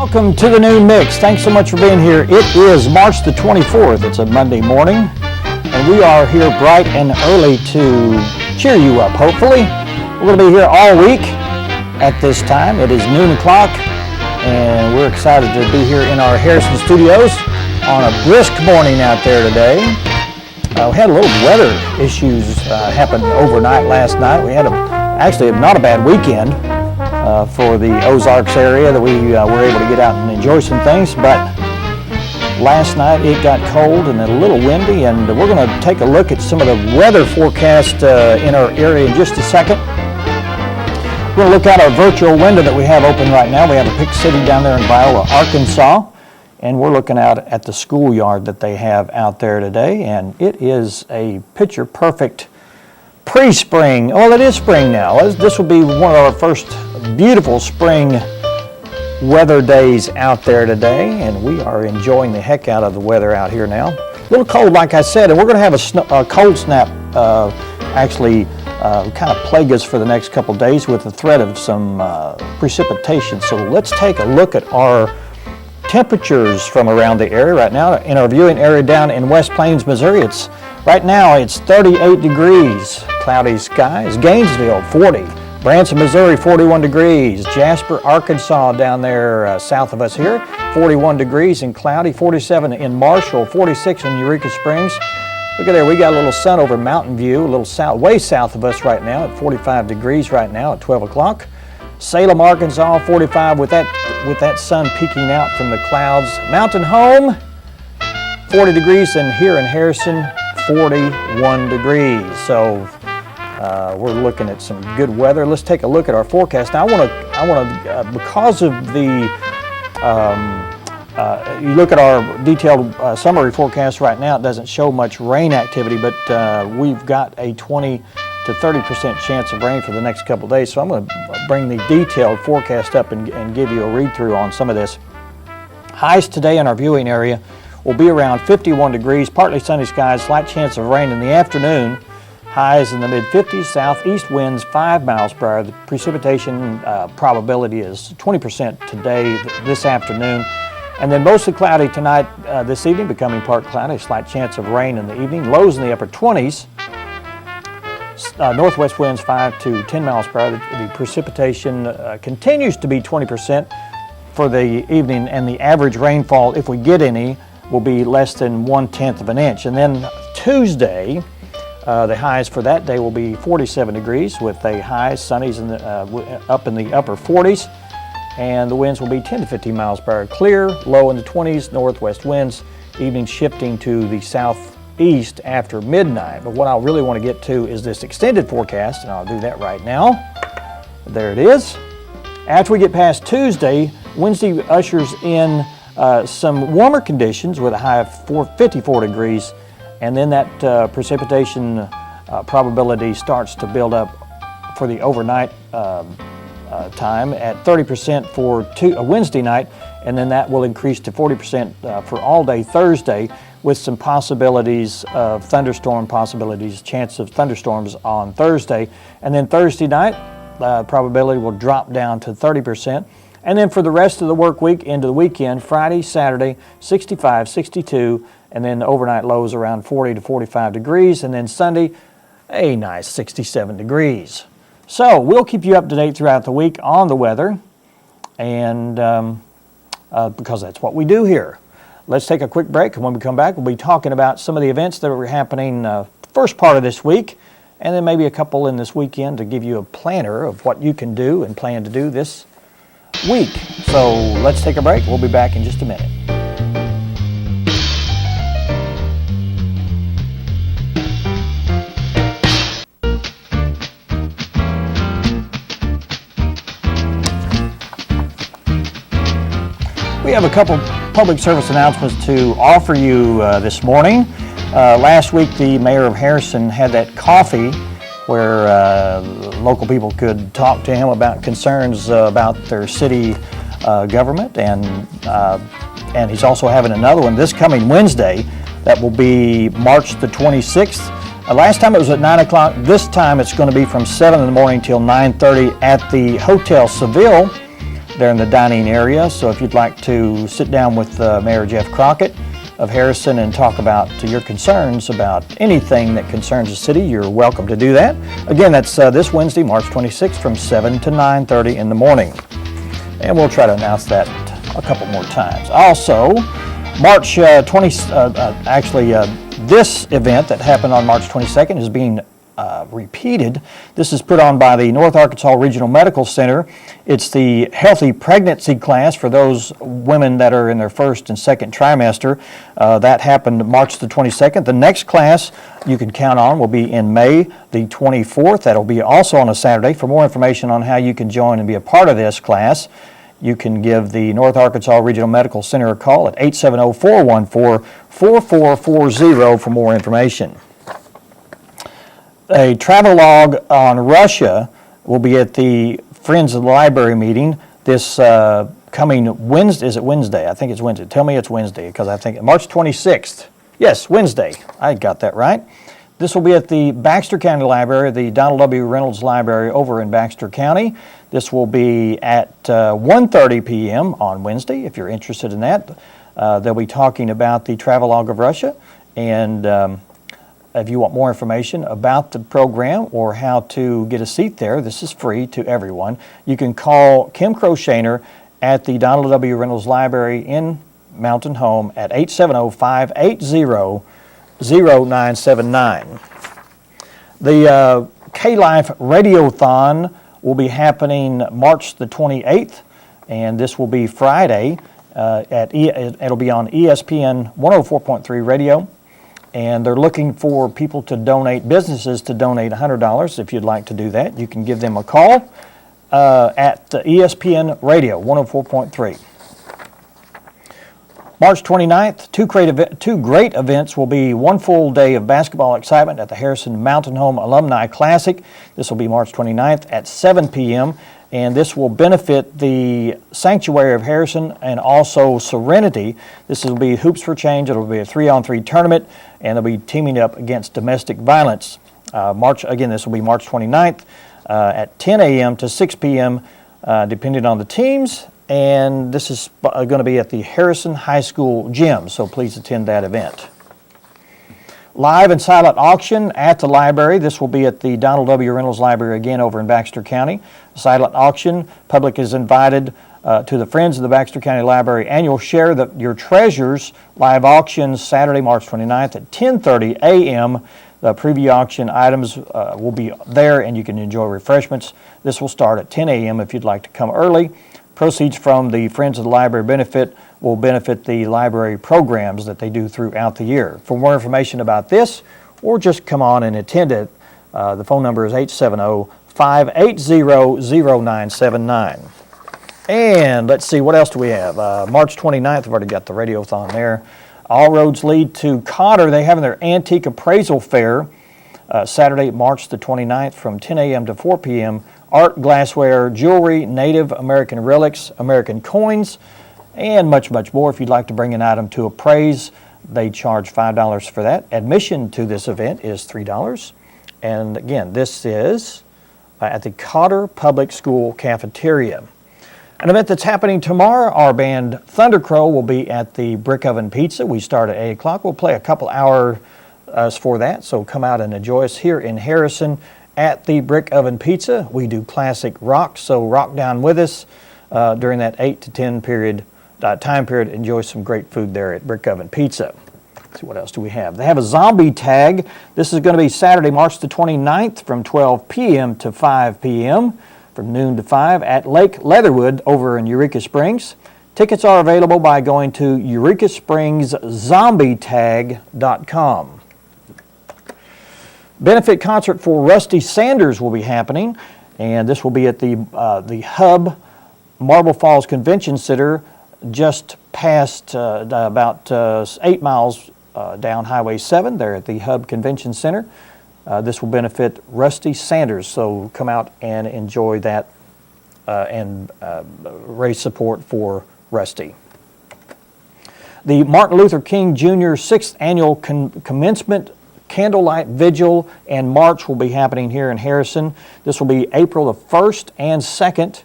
Welcome to the Noon Mix. Thanks so much for being here. It is March the 24th. It's a Monday morning, and we are here bright and early to cheer you up, hopefully. We're going to be here all week at this time. It is noon o'clock, and we're excited to be here in our Harrison studios on a brisk morning out there today. We had a little weather issues happen overnight last night. We had actually not a bad weekend for the Ozarks area that we were able to get out and enjoy some things, but last night it got cold and a little windy, and we're going to take a look at some of the weather forecast in our area in just a second. We're going to look out our virtual window that we have open right now. We have a Pick City down there in Viola, Arkansas, and we're looking out at the schoolyard that they have out there today, and it is a picture-perfect pre-spring. Well, it is spring now. This will be one of our first beautiful spring weather days out there today, and we are enjoying the heck out of the weather out here now. A little cold, like I said, and we're going to have a cold snap kind of plague us for the next couple days with the threat of some precipitation. So let's take a look at our temperatures from around the area right now. In our viewing area down in West Plains, Missouri, right now it's 38 degrees, cloudy skies. Gainesville, 40. Branson, Missouri, 41 degrees. Jasper, Arkansas, down there south of us here, 41 degrees and cloudy. 47 in Marshall, 46 in Eureka Springs. Look at there, we got a little sun over Mountain View, a little way south of us right now at 45 degrees right now at 12 o'clock. Salem, Arkansas, 45 with that sun peeking out from the clouds. Mountain Home, 40 degrees, and here in Harrison, 41 degrees. So we're looking at some good weather. Let's take a look at our forecast. Now, I want to because of the you look at our detailed summary forecast right now, it doesn't show much rain activity, but we've got a 20 to 30% chance of rain for the next couple of days. So I'm going to bring the detailed forecast up and give you a read through on some of this. Highs today in our viewing area will be around 51 degrees, partly sunny skies, slight chance of rain in the afternoon. Highs in the mid-50s, southeast winds 5 miles per hour. The precipitation probability is 20% today, this afternoon. And then mostly cloudy tonight, this evening, becoming part cloudy, slight chance of rain in the evening. Lows in the upper 20s. Northwest winds 5 to 10 miles per hour. The precipitation continues to be 20% for the evening, and the average rainfall, if we get any, will be less than 1/10 of an inch. And then Tuesday, the highs for that day will be 47 degrees with a high sunnies up in the upper 40s, and the winds will be 10 to 15 miles per hour. Clear, low in the 20s, northwest winds, evening shifting to the southeast after midnight. But what I really want to get to is this extended forecast, and I'll do that right now. There it is. After we get past Tuesday, Wednesday ushers in some warmer conditions with a high of 54 degrees, and then that precipitation probability starts to build up for the overnight time at 30% for Wednesday night, and then that will increase to 40% for all day Thursday, with some possibilities of thunderstorm possibilities, chance of thunderstorms on Thursday. And then Thursday night, probability will drop down to 30%. And then for the rest of the work week into the weekend, Friday, Saturday, 65, 62, and then overnight lows around 40 to 45 degrees. And then Sunday, a nice 67 degrees. So we'll keep you up to date throughout the week on the weather, and because that's what we do here. Let's take a quick break, and when we come back, we'll be talking about some of the events that were happening first part of this week, and then maybe a couple in this weekend to give you a planner of what you can do and plan to do this week. So let's take a break. We'll be back in just a minute. We have a couple public service announcements to offer you this morning. Last week, the mayor of Harrison had that coffee where local people could talk to him about concerns about their city government, and he's also having another one this coming Wednesday. That will be March the 26th. Last time it was at 9 o'clock. This time it's going to be from 7 in the morning till 9:30 at the Hotel Seville there in the dining area. So if you'd like to sit down with Mayor Jeff Crockett of Harrison and talk about your concerns about anything that concerns the city, you're welcome to do that. Again, that's this Wednesday, March 26th from 7 to 9:30 in the morning. And we'll try to announce that a couple more times. Also, March 20, this event that happened on March 22nd is being repeated. This is put on by the North Arkansas Regional Medical Center. It's the Healthy Pregnancy class for those women that are in their first and second trimester. That happened March the 22nd. The next class you can count on will be in May the 24th. That'll be also on a Saturday. For more information on how you can join and be a part of this class, you can give the North Arkansas Regional Medical Center a call at 870-414-4440 for more information. A travelogue on Russia will be at the Friends of the Library meeting this coming Wednesday. Is it Wednesday? I think it's Wednesday. Tell me it's Wednesday, because I think March 26th. Yes, Wednesday. I got that right. This will be at the Baxter County Library, the Donald W. Reynolds Library over in Baxter County. This will be at 1:30 p.m. on Wednesday, if you're interested in that. They'll be talking about the travelogue of Russia, and if you want more information about the program or how to get a seat there, this is free to everyone. You can call Kim Croshaner at the Donald W. Reynolds Library in Mountain Home at 870-580-0979. The K-Life Radiothon will be happening March the 28th, and this will be Friday. It'll be on ESPN 104.3 radio. And they're looking for people to donate, businesses to donate $100. If you'd like to do that, you can give them a call at ESPN Radio 104.3. March 29th, two great events will be one full day of basketball excitement at the Harrison Mountain Home Alumni Classic. This will be March 29th at 7 p.m. And this will benefit the Sanctuary of Harrison and also Serenity. This will be Hoops for Change. It'll be a 3-on-3 tournament, and they'll be teaming up against domestic violence. This will be March 29th at 10 a.m. to 6 p.m. Depending on the teams. And this is going to be at the Harrison High School gym, so please attend that event. Live and silent auction at the library. This will be at the Donald W. Reynolds Library again over in Baxter County. Silent auction. Public is invited to the Friends of the Baxter County Library Annual Share Your Treasures live auction Saturday, March 29th at 10:30 a.m. The preview auction items will be there, and you can enjoy refreshments. This will start at 10 a.m. if you'd like to come early. Proceeds from the Friends of the Library benefit will benefit the library programs that they do throughout the year. For more information about this, or just come on and attend it, the phone number is 870-580-0979. And let's see, what else do we have? March 29th, I've already got the radiothon there. All roads lead to Cotter. They're having their antique appraisal fair Saturday, March the 29th from 10 a.m. to 4 p.m. Art, glassware, jewelry, Native American relics, American coins, and much, much more. If you'd like to bring an item to appraise, they charge $5 for that. Admission to this event is $3. And again, this is at the Cotter Public School cafeteria. An event that's happening tomorrow, our band Thundercrow will be at the Brick Oven Pizza. We start at 8 o'clock. We'll play a couple hours for that, so come out and enjoy us here in Harrison at the Brick Oven Pizza. We do classic rock, so rock down with us during that 8 to 10 time period. Enjoy some great food there at Brick Oven Pizza. Let's see, what else do we have? They have a zombie tag. This is going to be Saturday, March the 29th from 12 p.m. to 5 p.m. from noon to 5 at Lake Leatherwood over in Eureka Springs. Tickets are available by going to EurekaSpringsZombieTag.com. Benefit concert for Rusty Sanders will be happening, and this will be at the Hub Marble Falls Convention Center, just past about 8 miles down Highway 7 there at the Hub Convention Center. This will benefit Rusty Sanders, so come out and enjoy that and raise support for Rusty. The Martin Luther King Jr. 6th Annual Commencement Candlelight Vigil and March will be happening here in Harrison. This will be April the 1st and 2nd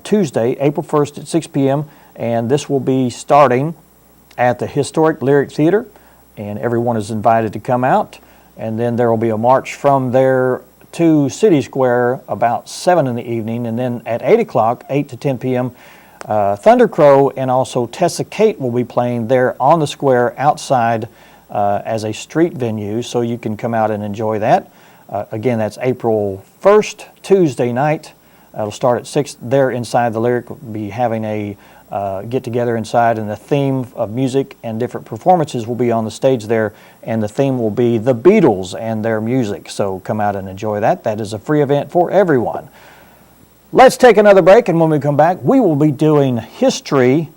Tuesday, April 1st at 6 p.m., and this will be starting at the Historic Lyric Theater, and everyone is invited to come out. And then there will be a march from there to City Square about 7 in the evening, and then at 8 o'clock, 8 to 10 p.m., Thunder Crow and also Tessa Kate will be playing there on the square outside as a street venue, so you can come out and enjoy that. Again, that's April 1st, Tuesday night. It'll start at 6 there inside the Lyric. We'll be having a get-together inside, and the theme of music and different performances will be on the stage there, and the theme will be the Beatles and their music. So come out and enjoy that. That is a free event for everyone. Let's take another break, and when we come back, we will be doing history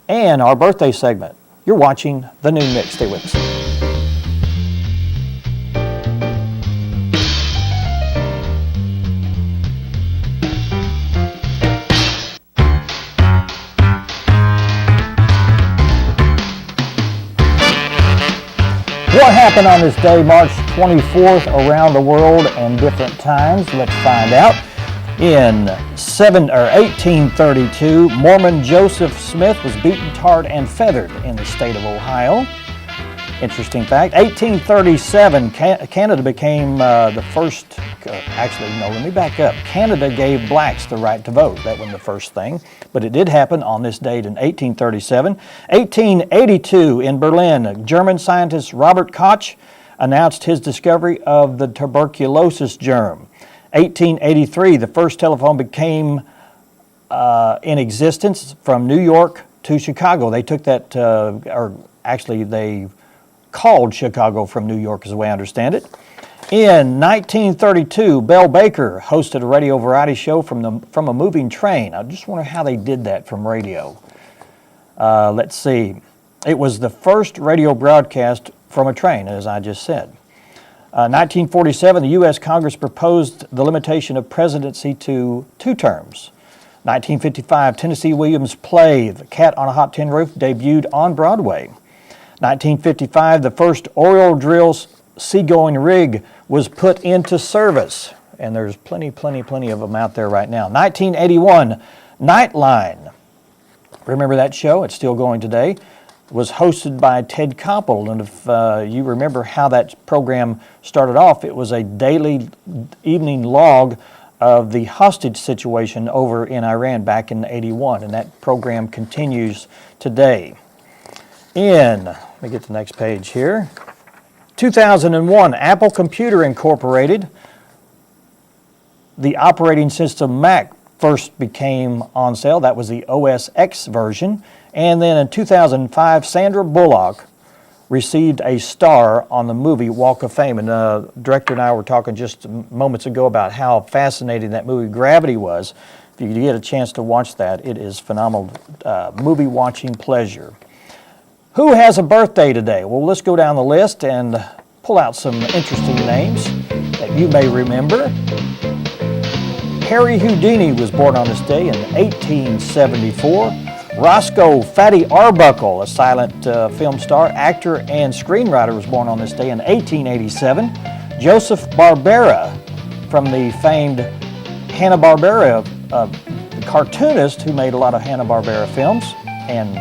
and our birthday segment. You're watching The Noon Mix. Stay with us. What happened on this day, March 24th, around the world and different times? Let's find out. In 1832, Mormon Joseph Smith was beaten, tarred, and feathered in the state of Ohio. Interesting fact. 1837, Canada became the first, let me back up. Canada gave blacks the right to vote. That wasn't the first thing, but it did happen on this date in 1837. 1882, in Berlin, German scientist Robert Koch announced his discovery of the tuberculosis germ. 1883, the first telephone became in existence from New York to Chicago. They took that, they called Chicago from New York, is the way I understand it. In 1932, Belle Baker hosted a radio variety show from a moving train. I just wonder how they did that from radio. Let's see. It was the first radio broadcast from a train, as I just said. 1947, the U.S. Congress proposed the limitation of presidency to 2 terms. 1955, Tennessee Williams' play, The Cat on a Hot Tin Roof, debuted on Broadway. 1955, the first oil drill seagoing rig was put into service, and there's plenty of them out there right now. 1981, Nightline, remember that show? It's still going today. Was hosted by Ted Koppel, and if you remember how that program started off, it was a daily evening log of the hostage situation over in Iran back in '81, and that program continues today. Let me get to the next page here. 2001, Apple Computer Incorporated, the operating system Mac first became on sale. That was the OS X version. And then in 2005, Sandra Bullock received a star on the movie Walk of Fame. And the director and I were talking just moments ago about how fascinating that movie Gravity was. If you get a chance to watch that, it is phenomenal movie watching pleasure. Who has a birthday today? Well, let's go down the list and pull out some interesting names that you may remember. Harry Houdini was born on this day in 1874. Roscoe Fatty Arbuckle, a silent film star, actor, and screenwriter, was born on this day in 1887. Joseph Barbera, from the famed Hanna-Barbera, the cartoonist who made a lot of Hanna-Barbera films and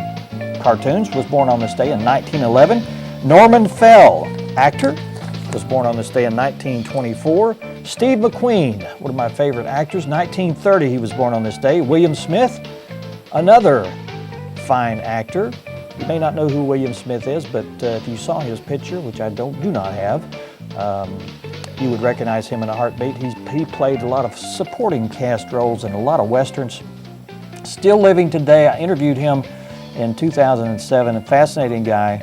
cartoons, was born on this day in 1911. Norman Fell, actor, was born on this day in 1924. Steve McQueen, one of my favorite actors, 1930, he was born on this day. William Smith, another fine actor. You may not know who William Smith is, but if you saw his picture, which I do not have, you would recognize him in a heartbeat. He played a lot of supporting cast roles in a lot of westerns. Still living today. I interviewed him in 2007, a fascinating guy.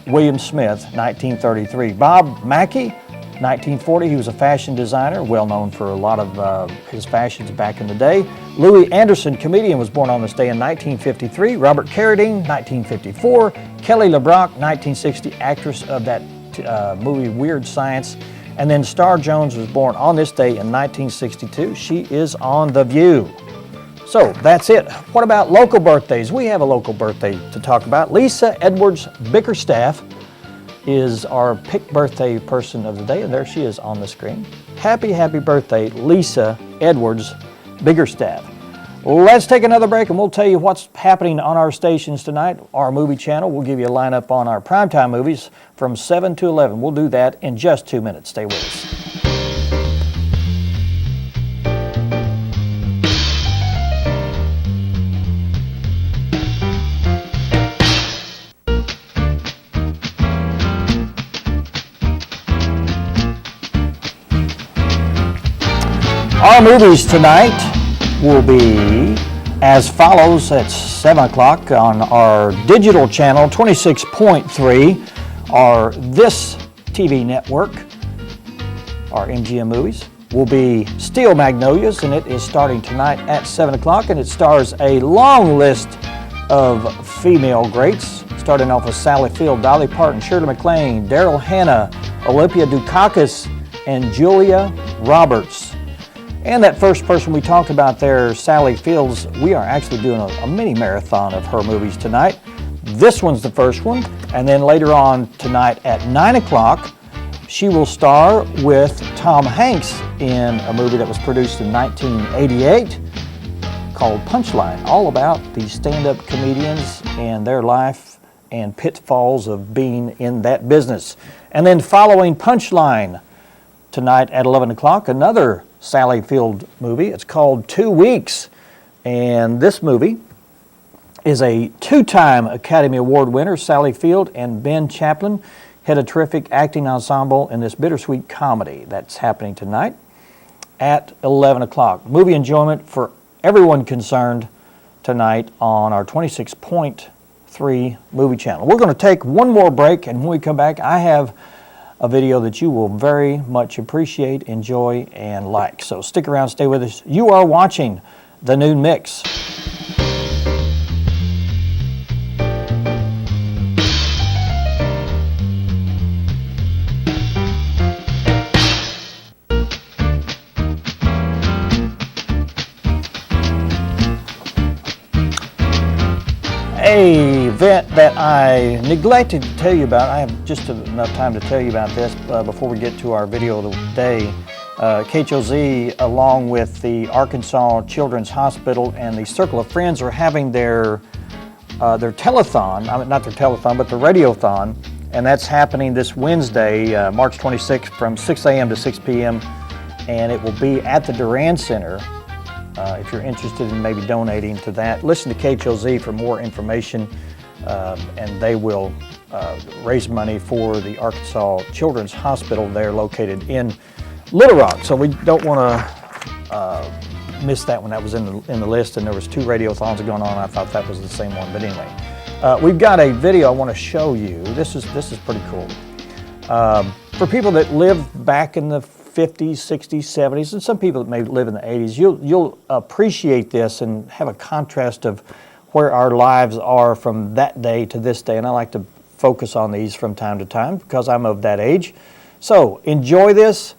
William Smith, 1933. Bob Mackie, 1940, he was a fashion designer, well known for a lot of his fashions back in the day. Louis Anderson, comedian, was born on this day in 1953. Robert Carradine, 1954. Kelly LeBrock, 1960, actress of that movie Weird Science. And then Star Jones was born on this day in 1962. She is on The View. So that's it. What about local birthdays? We have a local birthday to talk about. Lisa Edwards Bickerstaff is our pick birthday person of the day, and there she is on the screen. Happy birthday, Lisa Edwards Bickerstaff. Let's take another break and we'll tell you what's happening on our stations tonight. Our movie channel, we'll give you a lineup on our primetime movies from 7 to 11. We'll do that in just 2 minutes. Stay with us. Our movies tonight will be as follows at 7 o'clock on our digital channel 26.3, our This TV network. Our MGM movies will be Steel Magnolias, and it is starting tonight at 7 o'clock, and it stars a long list of female greats, starting off with Sally Field, Dolly Parton, Shirley MacLaine, Daryl Hannah, Olympia Dukakis, and Julia Roberts. And that first person we talked about there, Sally Fields, we are actually doing a mini marathon of her movies tonight. This one's the first one, and then later on tonight at 9 o'clock, she will star with Tom Hanks in a movie that was produced in 1988 called Punchline, all about the stand-up comedians and their life and pitfalls of being in that business. And then following Punchline tonight at 11 o'clock, another Sally Field movie. It's called 2 Weeks, and this movie is a two-time Academy Award winner. Sally Field and Ben Chaplin had a terrific acting ensemble in this bittersweet comedy that's happening tonight at 11 o'clock. Movie enjoyment for everyone concerned tonight on our 26.3 movie channel. We're going to take one more break, and when we come back, I have a video that you will very much appreciate, enjoy, and like. So stick around, stay with us. You are watching The Noon Mix. A event that I neglected to tell you about. I have just enough time to tell you about this before we get to our video of the day. KHOZ, along with the Arkansas Children's Hospital and the Circle of Friends, are having their telethon. I mean, not their telethon, but their radiothon, and that's happening this Wednesday, March 26th, from 6 a.m. to 6 p.m. And it will be at the Duran Center. If you're interested in maybe donating to that, listen to KHOZ for more information, and they will raise money for the Arkansas Children's Hospital. They're located in Little Rock, so we don't want to miss that one. That was in the list, and there was 2 radiothons going on. I thought that was the same one, but anyway, we've got a video I want to show you. This is pretty cool. For people that live back in the 50s, 60s, 70s, and some people that may live in the 80s, you'll appreciate this and have a contrast of where our lives are from that day to this day. And I like to focus on these from time to time because I'm of that age. So enjoy this.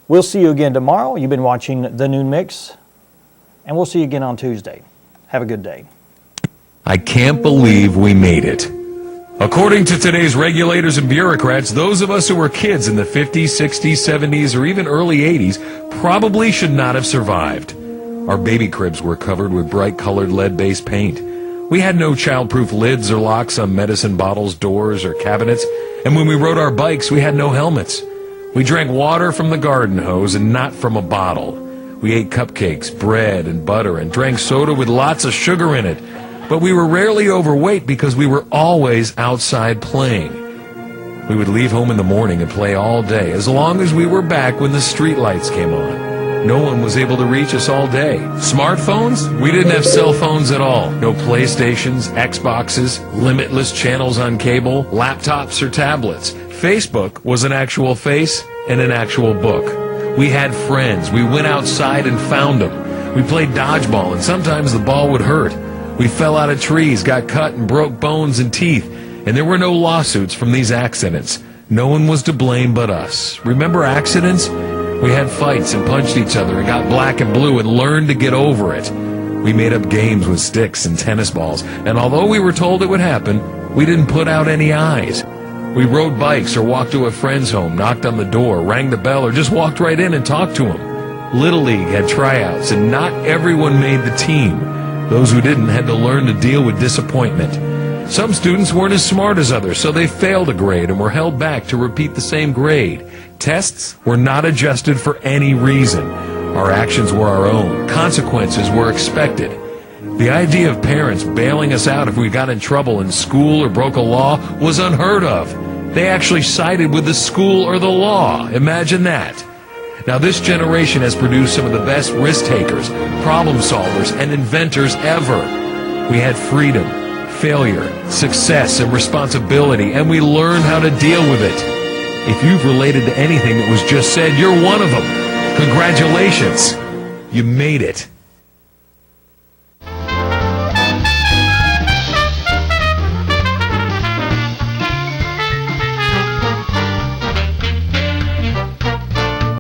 We'll see you again tomorrow. You've been watching The Noon Mix, and we'll see you again on Tuesday. Have a good day. I can't believe we made it. According to today's regulators and bureaucrats, those of us who were kids in the 50s, 60s, 70s, or even early 80s probably should not have survived. Our baby cribs were covered with bright-colored lead-based paint. We had no child-proof lids or locks on medicine bottles, doors, or cabinets, and when we rode our bikes, we had no helmets. We drank water from the garden hose and not from a bottle. We ate cupcakes, bread, and butter, and drank soda with lots of sugar in it. But we were rarely overweight because we were always outside playing. We would leave home in the morning and play all day, as long as we were back when the street lights came on. No one was able to reach us all day. Smartphones? We didn't have cell phones at all. No PlayStations, Xboxes, limitless channels on cable, laptops, or tablets. Facebook was an actual face and an actual book. We had friends. We went outside and found them. We played dodgeball, and sometimes the ball would hurt. We fell out of trees, got cut, and broke bones and teeth. And there were no lawsuits from these accidents. No one was to blame but us. Remember accidents? We had fights and punched each other and got black and blue and learned to get over it. We made up games with sticks and tennis balls. And although we were told it would happen, we didn't put out any eyes. We rode bikes or walked to a friend's home, knocked on the door, rang the bell, or just walked right in and talked to him. Little League had tryouts, and not everyone made the team. Those who didn't had to learn to deal with disappointment. Some students weren't as smart as others, so they failed a grade and were held back to repeat the same grade. Tests were not adjusted for any reason. Our actions were our own. Consequences were expected. The idea of parents bailing us out if we got in trouble in school or broke a law was unheard of. They actually sided with the school or the law. Imagine that. Now, this generation has produced some of the best risk takers, problem solvers, and inventors ever. We had freedom, failure, success, and responsibility, and we learned how to deal with it. If you've related to anything that was just said, you're one of them. Congratulations. You made it.